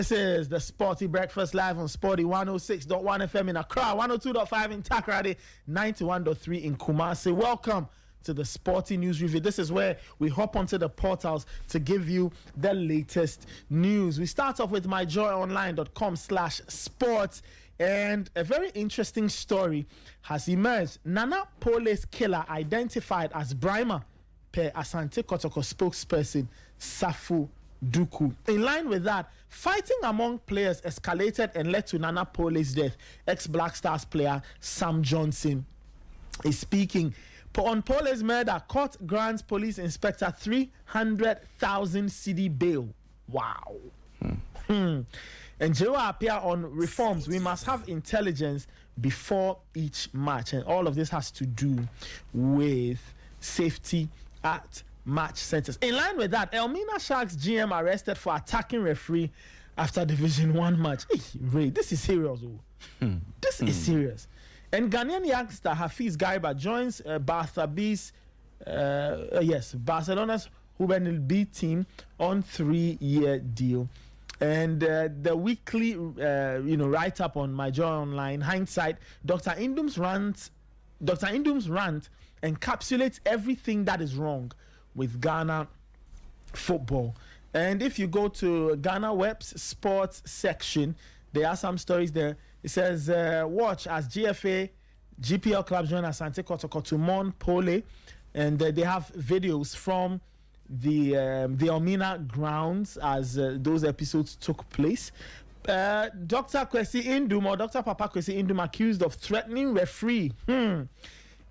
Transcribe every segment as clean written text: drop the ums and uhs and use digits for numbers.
This is the Sporty Breakfast live on Sporty 106.1 FM in Accra, 102.5 in Takoradi, 91.3 in Kumasi. Welcome to the Sporty News Review. This is where we hop onto the portals to give you the latest news. We start off with myjoyonline.com/sports, and a very interesting story has emerged. Nana Pole's killer identified as Brima per Asante Kotoko spokesperson Safu Duku. In line with that, fighting among players escalated and led to Nana Pole's death. Ex-Black Stars player Sam Johnson is speaking. On Pole's murder, court grants police inspector 300,000 cedi bail. Wow. And Jewa appear on reforms. We must have intelligence before each match. And all of this has to do with safety at match centers. In line with that, Elmina Sharks GM arrested for attacking referee after Division 1 match. Hey, Ray, this is serious. This is serious. And Ghanaian youngster Hafiz Gaiba joins Barcelona's Juvenil B team on 3-year deal. And the weekly write-up on My Joy Online, hindsight, Dr. Indum's rant encapsulates everything that is wrong with Ghana football. And if you go to Ghana Web's sports section, there are some stories there. It says, watch as GPL clubs join Asante Kotoko to mourn Pole. And they have videos from the Elmina grounds as those episodes took place. Dr. Kwesi Indum, or Dr. Papa Kwesi Indum, accused of threatening referee.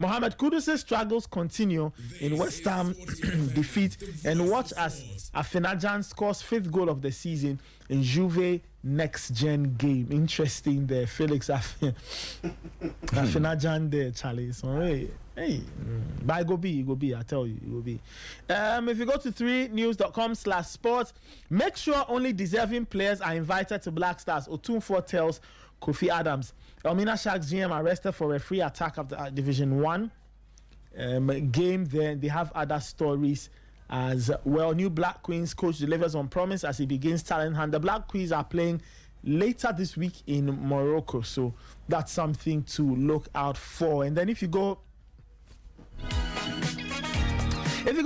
Mohamed Kudus' struggles continue in West Ham defeat, and watch as Afenajan scores 5th goal of the season in Juve next gen game. Interesting there, Felix Afenajan there, Charlie. So but it go be, I tell you, it will be. If you go to 3news.com/sports, make sure only deserving players are invited to Black Stars. Otunfo tells Kofi Adams. Elmina Sharks GM arrested for referee attack of the Division 1 game. Then they have other stories as well. New Black Queens coach delivers on promise as he begins talent hunt. The Black Queens are playing later this week in Morocco, so that's something to look out for. And then if you go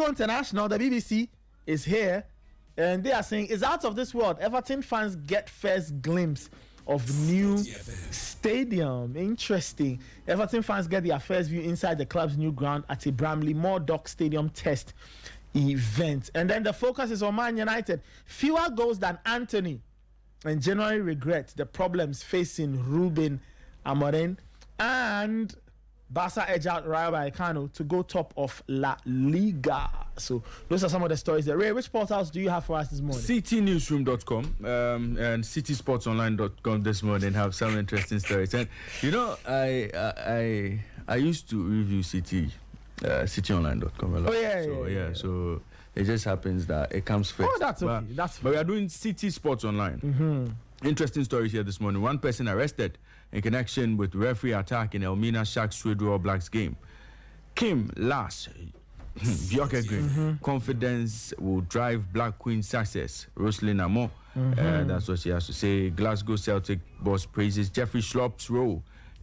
international, the BBC is here and they are saying it's out of this world. Everton fans get first glimpse of new stadium. Interesting. Everton fans get their first view inside the club's new ground at a Bramley Moordock Stadium test event. And then the focus is on Man United. Fewer goals than Anthony, and January regrets the problems facing Ruben Amorim, and Barca edge out Rayo Vallecano to go top of La Liga. So those are some of the stories there. Ray, which portals do you have for us this morning? citynewsroom.com and citysportsonline.com this morning have some interesting stories. And I used to review cityonline.com a lot. So it just happens that it comes first. Oh, that's okay. But we are doing City Sports Online. Interesting stories here this morning. One person arrested in connection with referee attack in Elmina Sharks Swedro Blacks game. Kim Lass, Bioke Green, confidence will drive Black Queen success. Roslyn Amo, that's what she has to say. Glasgow Celtic boss praises Jeffrey Schlopp's role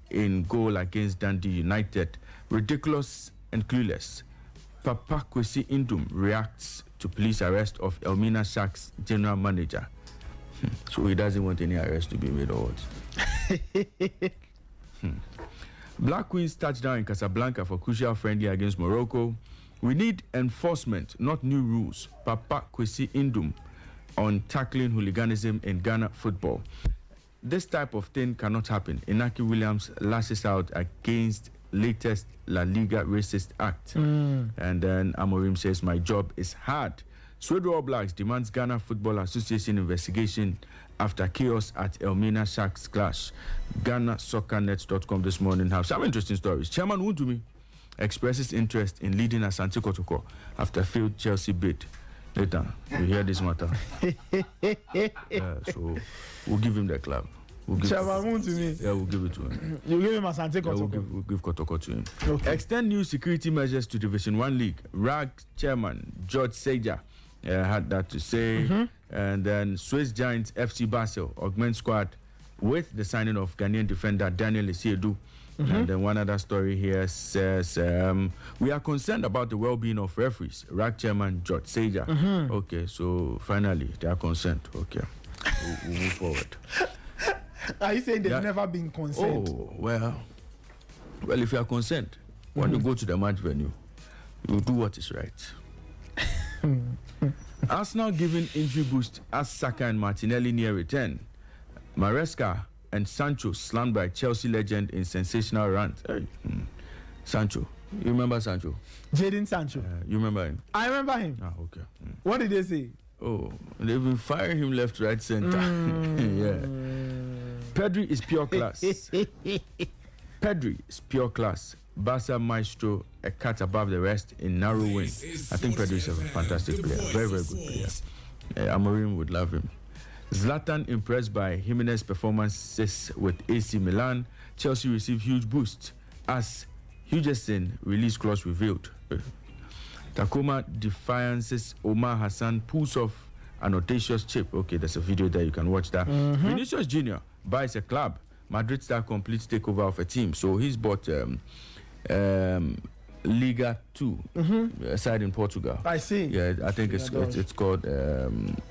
in goal against Dundee United. Ridiculous and clueless. Papa Kwesi Indum reacts to police arrest of Elmina Sharks general manager. So he doesn't want any arrest to be made or what? Black Queens touchdown in Casablanca for crucial friendly against Morocco. We need enforcement, not new rules. Papa Kwesi Indum on tackling hooliganism in Ghana football. This type of thing cannot happen. Inaki Williams lashes out against latest La Liga racist act. And then Amorim says, my job is hard. Swedro Blacks demands Ghana Football Association investigation after chaos at Elmina Sharks clash. GhanaSoccerNet.com this morning have some interesting stories. Chairman Wundumi expresses interest in leading Asante Kotoko after failed Chelsea bid. Later, we hear this matter. So we'll give him the club. We'll give we'll give it to him. You give him Asante Kotoko? Yeah, we'll give Kotoko to him. Okay. Extend new security measures to Division 1 League. RAG chairman George Seja had that to say. And then Swiss Giants FC Basel augment squad with the signing of Ghanaian defender Daniel Esiedu. And then one other story here says, we are concerned about the well-being of referees. RAC chairman George Sager. Okay, so finally they are concerned. Okay, we'll move forward. Are you saying they've never been concerned? Oh, well, if you are concerned, when you go to the match venue, you do what is right. Arsenal giving injury boost as Saka and Martinelli near return. Maresca and Sancho slammed by Chelsea legend in sensational rant. Hey. Sancho. You remember Sancho? Jadon Sancho. You remember him? I remember him. Ah, okay. What did they say? Oh, they've been firing him left, right, center. Yeah. Pedri is pure class. Pedri is pure class. Barca maestro, a cut above the rest in narrow win. I think Pedri is a fantastic player. Very, very good player. Amorim would love him. Zlatan impressed by Jimenez's performances with AC Milan. Chelsea received huge boost as Hugesen release clause revealed. Tacoma defiances Omar Hassan pulls off an audacious chip. Okay, there's a video there, you can watch that. Vinicius Jr. buys a club. Madrid star completes takeover of a team. So he's bought Liga 2 side in Portugal. I see. Yeah, I think it's called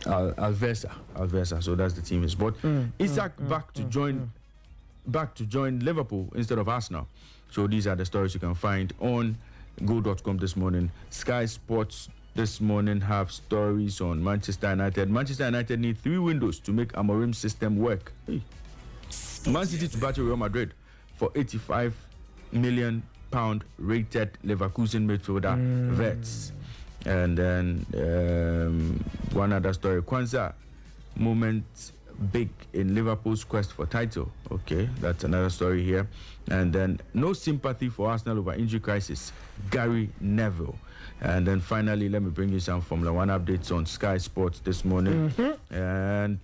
Alversa. So that's the team he's bought. Isak back to join Liverpool instead of Arsenal. So these are the stories you can find on go.com this morning. Sky Sports this morning have stories on Manchester United. Manchester United need 3 windows to make Amorim's system work. Hey. Man City to battle Real Madrid for £85 million rated Leverkusen midfielder Vets. And then one other story, Kwanzaa moment big in Liverpool's quest for title. Okay, that's another story here. And then no sympathy for Arsenal over injury crisis, Gary Neville. And then finally, let me bring you some Formula One updates on Sky Sports this morning. And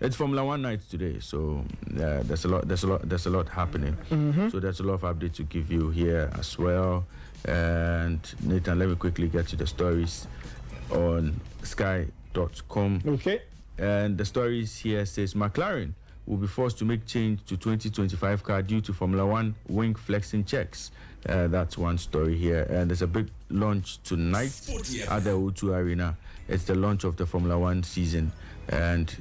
it's Formula One night today, so there's a lot happening. So there's a lot of updates to give you here as well. And Nathan, let me quickly get to the stories on Sky.com. Okay. And the stories here says McLaren will be forced to make change to 2025 car due to Formula One wing flexing checks. That's one story here. And there's a big launch tonight at the O2 Arena. It's the launch of the Formula One season. And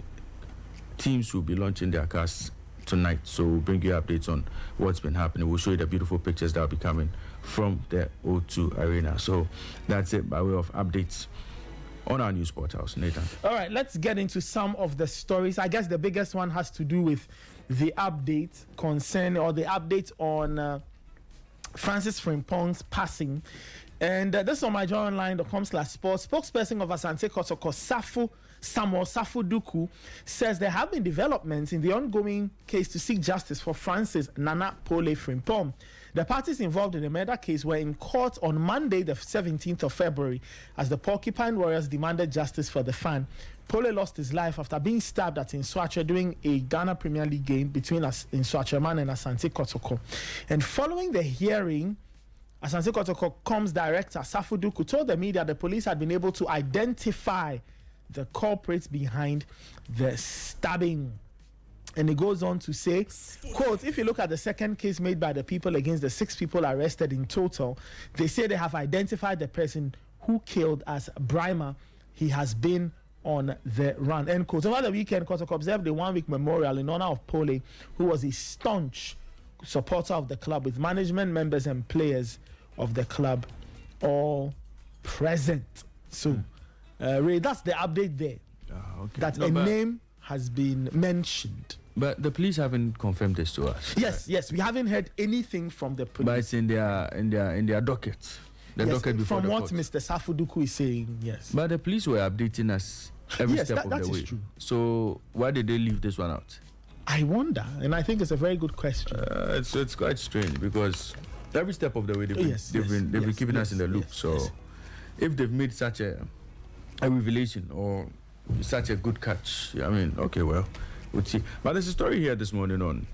teams will be launching their cars tonight. So we'll bring you updates on what's been happening. We'll show you the beautiful pictures that will be coming from the O2 Arena. So that's it by way of updates on our new sport house. Nathan. All right, let's get into some of the stories. I guess the biggest one has to do with the update on Francis Frimpong's passing. And this is on myjoyonline.com/sports. Spokesperson of Asante Kotoko, Samuel Safu Duku, says there have been developments in the ongoing case to seek justice for Francis Nana Pole Frimpong. The parties involved in the murder case were in court on Monday, the 17th of February, as the Porcupine Warriors demanded justice for the fan. Pole lost his life after being stabbed at Nswacha during a Ghana Premier League game between Nswachaman and Asante Kotoko. And following the hearing, Asante Kotoko director Safu Duku told the media the police had been able to identify the culprits behind the stabbing. And it goes on to say, quote, if you look at the second case made by the people against the 6 people arrested in total, they say they have identified the person who killed as Brimer. He has been on the run, end quote. Over the weekend, Kotoko observed a 1-week memorial in honor of Pole, who was a staunch supporter of the club, with management, members and players of the club all present. So, Ray, that's the update there. That a name has been mentioned. But the police haven't confirmed this to us. Yes, we haven't heard anything from the police. But it's in their docket. The docket before from the what court. Mr. Safuduku is saying, yes. But the police were updating us every step of the way. True. So why did they leave this one out? I wonder, and I think it's a very good question. It's quite strange because every step of the way they've been keeping us in the loop. If they've made such a revelation or such a good catch, I mean, okay, well, we'll see. But there's a story here this morning on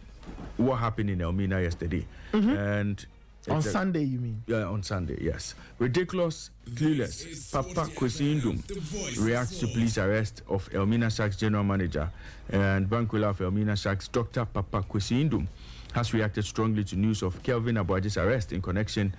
what happened in Elmina yesterday. And On Sunday, you mean? Yeah, on Sunday, yes. Ridiculous, clueless. Papa Kwesi Ndum reacts to police arrest of Elmina Sharks general manager and bankwiller of Elmina Sharks, Dr. Papa Kwesi Ndum, has reacted strongly to news of Kelvin Abuaje's arrest in connection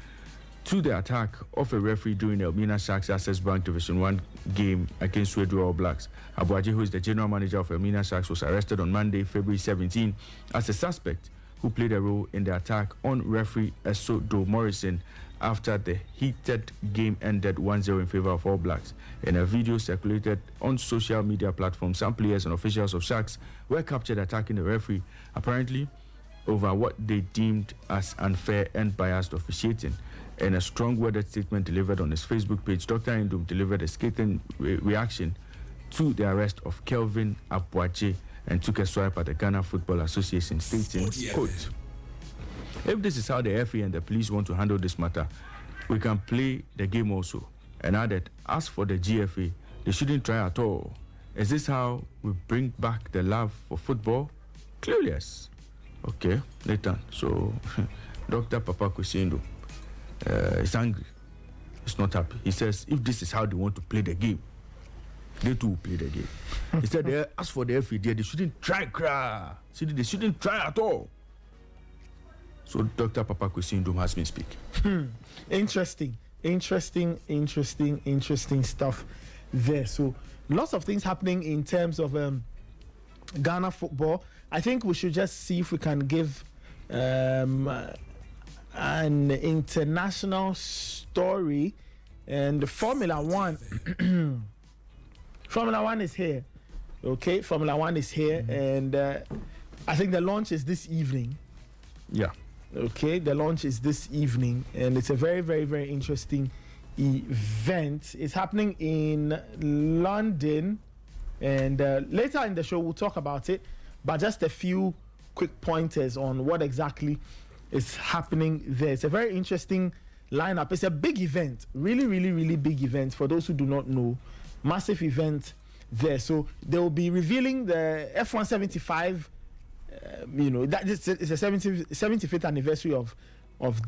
to the attack of a referee during Elmina Sharks Access Bank Division 1 game against Swedru All Blacks. Abuaje, who is the general manager of Elmina Sharks, was arrested on Monday, February 17, as a suspect who played a role in the attack on referee Esodo Morrison after the heated game ended 1-0 in favor of All Blacks. In a video circulated on social media platforms, some players and officials of Sharks were captured attacking the referee, apparently over what they deemed as unfair and biased officiating. In a strong-worded statement delivered on his Facebook page, Dr. Ndum delivered a scathing reaction to the arrest of Kelvin Abuaje and took a swipe at the Ghana Football Association, stating, quote, "If this is how the FA and the police want to handle this matter, we can play the game also." And added, "As for the GFA, they shouldn't try at all. Is this how we bring back the love for football? Clearly, yes." Okay, Nathan. So, Dr. Papa Kwesi Ndum is angry. He's not happy. He says, if this is how they want to play the game, they too will play the game. He said, as for the FA, they shouldn't try. They shouldn't try at all. So Dr. Papa Kwesi Ndum has been speaking. Interesting stuff there. So lots of things happening in terms of Ghana football. I think we should just see if we can give an international story, and Formula One. Formula One is here. Okay, Formula One is here, and I think the launch is this evening. Yeah. Okay, the launch is this evening, and it's a very, very, very interesting event. It's happening in London, and later in the show we'll talk about it, but just a few quick pointers on what exactly is happening there. It's a very interesting lineup. It's a big event, really, really, really big event. For those who do not know, massive event there. So they will be revealing the F175. That it's a 75th anniversary of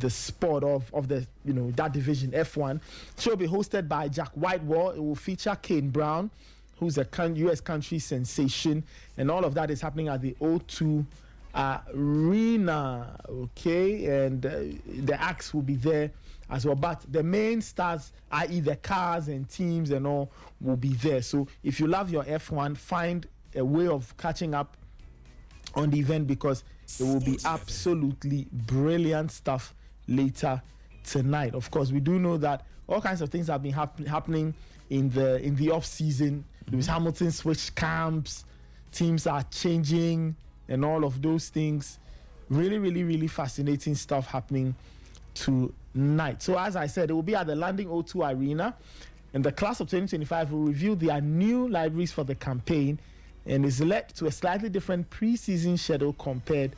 the sport of the that division F1. Show will be hosted by Jack Whitewall. It will feature Kane Brown, who's a US country sensation, and all of that is happening at the O2 Arena. Okay, and the acts will be there as well, but the main stars, i.e. the cars and teams and all, will be there. So if you love your F1, find a way of catching up on the event, because it will be absolutely brilliant stuff later tonight. Of course, we do know that all kinds of things have been happening in the off season. Lewis Hamilton switched camps, teams are changing, and all of those things. Really, really, really fascinating stuff happening tonight. So as I said, it will be at the London O2 Arena, and the class of 2025 will reveal their new liveries for the campaign, and is led to a slightly different pre-season schedule compared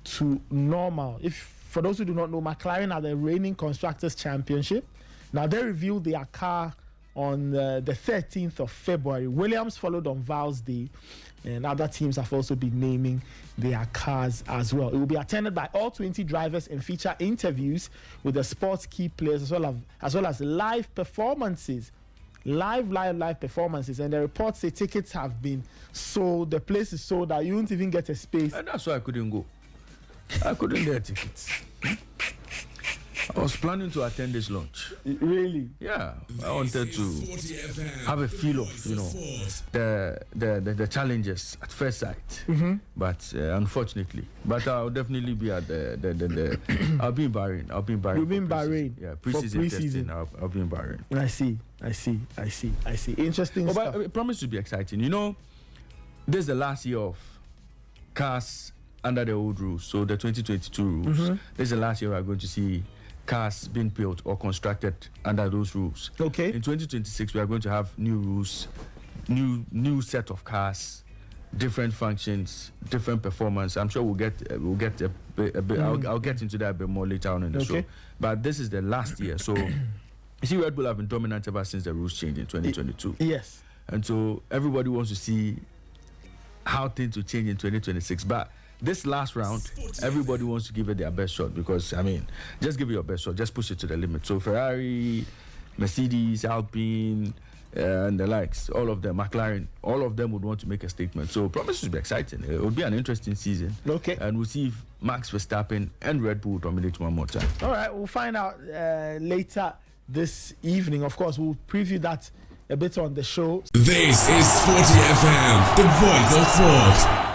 to normal. For those who do not know, McLaren are the reigning Constructors' Championship. Now, they revealed their car on the 13th of February. Williams followed on Val's Day, and other teams have also been naming their cars as well. It will be attended by all 20 drivers and feature interviews with the sports key players, as well as live performances. Live performances, and the reports say tickets have been sold. The place is sold out. You won't even get a space. And that's why I couldn't go. I couldn't get tickets. I was planning to attend this launch. Really? Yeah, I wanted to have a feel of the challenges at first sight. But unfortunately, I'll definitely be at the I'll be in Bahrain. You'll be in Bahrain. Yeah, pre-season testing. I'll be in Bahrain. I see. Interesting stuff. But it promised to be exciting. This is the last year of cars under the old rules, so the 2022 rules. This is the last year we're going to see cars being built or constructed under those rules. Okay. In 2026, we are going to have new rules, new set of cars, different functions, different performance. I'm sure we'll get a bit. I'll get into that a bit more later on in the show. But this is the last year, so you see, Red Bull have been dominant ever since the rules changed in 2022. Yes. And so everybody wants to see how things will change in 2026. But this last round, everybody wants to give it their best shot because, I mean, just give it your best shot. Just push it to the limit. So Ferrari, Mercedes, Alpine, and the likes, all of them, McLaren, all of them would want to make a statement. So promises to be exciting. It would be an interesting season. Okay. And we'll see if Max Verstappen and Red Bull dominate one more time. All right, we'll find out later this evening. Of course, we'll preview that a bit on the show. This is Sporty FM, the voice of sport.